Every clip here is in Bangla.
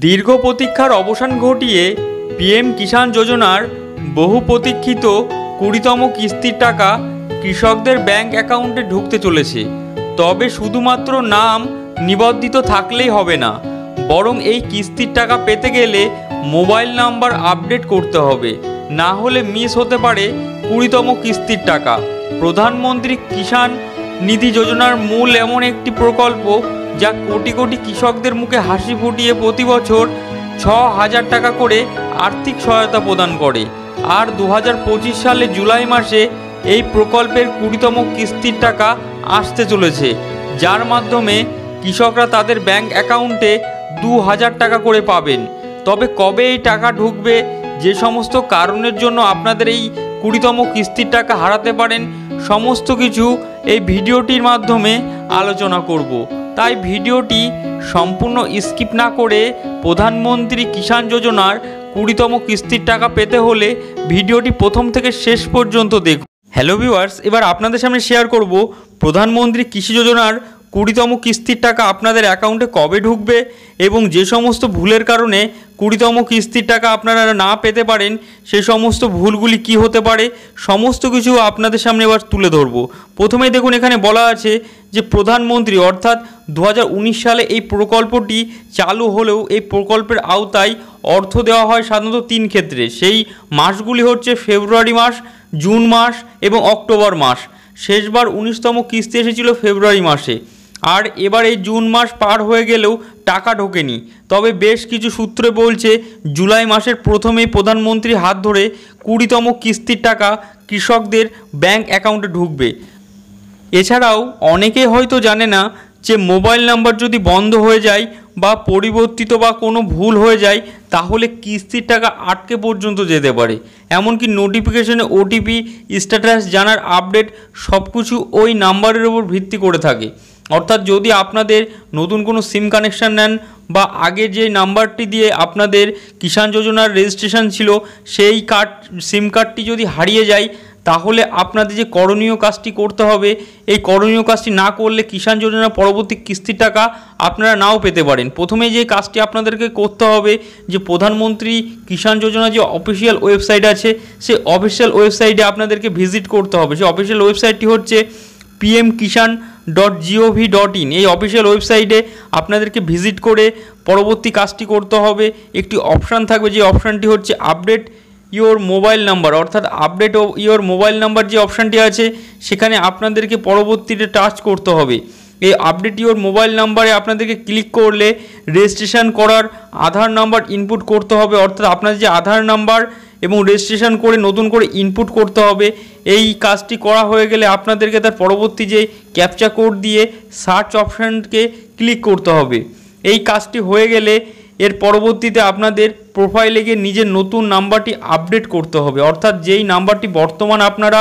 দীর্ঘ প্রতীক্ষার অবসান ঘটিয়ে পিএম কিষাণ যোজনার বহু প্রতীক্ষিত 20তম কিস্তির টাকা কৃষকদের ব্যাংক অ্যাকাউন্টে ঢুকতে চলেছে। তবে শুধুমাত্র নাম নিবন্ধিত থাকলেই হবে না, বরং এই কিস্তির টাকা পেতে গেলে মোবাইল নাম্বার আপডেট করতে হবে, না হলে মিস হতে পারে 20তম কিস্তির টাকা। প্রধানমন্ত্রী কিষাণ নিধি যোজনার মূল এমন একটি প্রকল্প যা কোটি কোটি কৃষকদের মুখে হাসি ফুটিয়ে প্রতি বছর 6,000 টাকা করে আর্থিক সহায়তা প্রদান করে। আর 2025 সালে জুলাই মাসে এই প্রকল্পের 20তম কিস্তির টাকা আসতে চলেছে, যার মাধ্যমে কৃষকরা তাদের ব্যাংক অ্যাকাউন্টে 2,000 টাকা করে পাবেন। তবে কবে এই টাকা ঢুকবে, যে সমস্ত কারণের জন্য আপনাদের এই 20তম কিস্তির টাকা হারাতে পারেন, সমস্ত কিছু এই ভিডিওটির মাধ্যমে আলোচনা করব। তাই ভিডিওটি সম্পূর্ণ স্কিপ না করে প্রধানমন্ত্রী কিষাণ যোজনার 20তম কিস্তির টাকা পেতে হলে ভিডিওটি প্রথম থেকে শেষ পর্যন্ত দেখুন। হ্যালো ভিউয়ার্স, এবার আপনাদের সামনে শেয়ার করব প্রধানমন্ত্রী কৃষি যোজনার 20তম কিস্তির টাকা আপনাদের অ্যাকাউন্টে কবে ঢুকবে এবং যে সমস্ত ভুলের কারণে 20তম কিস্তির টাকা আপনারা না পেতে পারেন সেই সমস্ত ভুলগুলি কি হতে পারে, সমস্ত কিছু আপনাদের সামনে এবার তুলে ধরব। প্রথমেই দেখুন, এখানে বলা আছে যে প্রধানমন্ত্রী অর্থাৎ 2019 সালে এই প্রকল্পটি চালু হলেও এই প্রকল্পের আওতায় অর্থ দেওয়া হয় সাধারণত 3 ক্ষেত্রে। সেই মাসগুলি হচ্ছে ফেব্রুয়ারি মাস, জুন মাস এবং অক্টোবর মাস। শেষবার 19তম কিস্তি এসেছিল ফেব্রুয়ারি মাসে, আর এবার এই জুন মাস পার হয়ে গেলেও টাকা ঢোকেনি। তবে বেশ কিছু সূত্রে বলছে জুলাই মাসের প্রথমেই প্রধানমন্ত্রীর হাত ধরে 20তম কিস্তির টাকা কৃষকদের ব্যাংক অ্যাকাউন্টে ঢুকবে। এছাড়াও অনেকে হয়তো জানে না যে মোবাইল নাম্বার যদি বন্ধ হয়ে যায় বা পরিবর্তিত বা কোনো ভুল হয়ে যায় তাহলে কিস্তির টাকা আটকে পর্যন্ত যেতে পারে। এমনকি নোটিফিকেশনে ওটিপি, স্ট্যাটাস জানার আপডেট সব কিছু ওই নাম্বারের উপর ভিত্তি করে থাকে। অর্থাৎ যদি আপনাদের নতুন কোনো সিম কানেকশান নেন বা আগে যে নাম্বারটি দিয়ে আপনাদের কিষাণ যোজনার রেজিস্ট্রেশন ছিল সেই সিম কার্ডটি যদি হারিয়ে যায় তাহলে আপনাদের যে করণীয় কাজটি করতে হবে, এই করণীয় কাজটি না করলে কিষাণ যোজনার পরবর্তী কিস্তির টাকা আপনারা নাও পেতে পারেন। প্রথমে যে কাজটি আপনাদেরকে করতে হবে যে প্রধানমন্ত্রী কিষাণ যোজনা যে অফিসিয়াল ওয়েবসাইট আছে সেই অফিসিয়াল ওয়েবসাইটে আপনাদেরকে ভিজিট করতে হবে। সেই অফিসিয়াল ওয়েবসাইটটি হচ্ছে pmkishan.gov.in। এই অফিসিয়াল ওয়েবসাইটে আপনাদেরকে ভিজিট করে পরবর্তী কাজটি করতে হবে। একটি অপশান থাকবে, যে অপশানটি হচ্ছে আপডেট ইওর মোবাইল নাম্বার, অর্থাৎ আপডেট ইওর মোবাইল নাম্বার যে অপশানটি আছে সেখানে আপনাদেরকে পরবর্তীতে টাচ করতে হবে। এই আপডেট ইওর মোবাইল নাম্বারে আপনাদেরকে ক্লিক করলে রেজিস্ট্রেশন করার আধার নাম্বার ইনপুট করতে হবে, অর্থাৎ আপনাদের যে আধার নাম্বার এবং রেজিস্ট্রেশন করে নতুন করে ইনপুট করতে হবে। এই কাজটি করা হয়ে গেলে আপনাদেরকে তার পরবর্তী যে ক্যাপচা কোড দিয়ে সার্চ অপশানকে ক্লিক করতে হবে। এই কাজটি হয়ে গেলে এর পরবর্তীতে আপনাদের প্রোফাইলে গিয়ে নিজের নতুন নাম্বারটি আপডেট করতে হবে, অর্থাৎ যেই নাম্বারটি বর্তমান আপনারা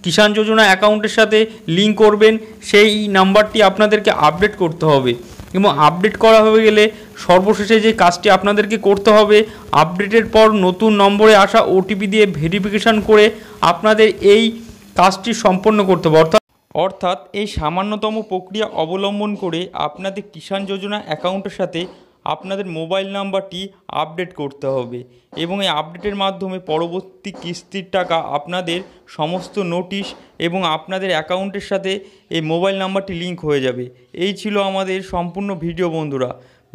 কিষাণ যোজনা অ্যাকাউন্টের সাথে লিঙ্ক করবেন সেই নাম্বারটি আপনাদেরকে আপডেট করতে হবে। এবং আপডেট করা হয়ে গেলে সর্বশেষে যে কাজটি আপনাদেরকে করতে হবে, আপডেটের পর নতুন নম্বরে আসা ওটিপি দিয়ে ভেরিফিকেশান করে আপনাদের এই কাজটি সম্পন্ন করতে হবে। অর্থাৎ এই সামান্যতম প্রক্রিয়া অবলম্বন করে আপনাদের কিষাণ যোজনা অ্যাকাউন্টের সাথে আপনাদের মোবাইল নাম্বারটি আপডেট করতে হবে এবং এই আপডেটের মাধ্যমে পরবর্তী কিস্তির টাকা আপনাদের সমস্ত নোটিশ এবং আপনাদের অ্যাকাউন্টের সাথে এই মোবাইল নাম্বারটি লিঙ্ক হয়ে যাবে। এই ছিল আমাদের সম্পূর্ণ ভিডিও। বন্ধুরা,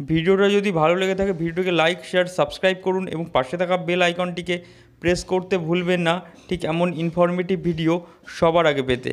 ভিডিওটা যদি ভালো লেগে থাকে ভিডিওকে লাইক, শেয়ার, সাবস্ক্রাইব করুন এবং পাশে থাকা বেল আইকনটিকে প্রেস করতে ভুলবেন না ঠিক এমন ইনফরমেটিভ ভিডিও সবার আগে পেতে।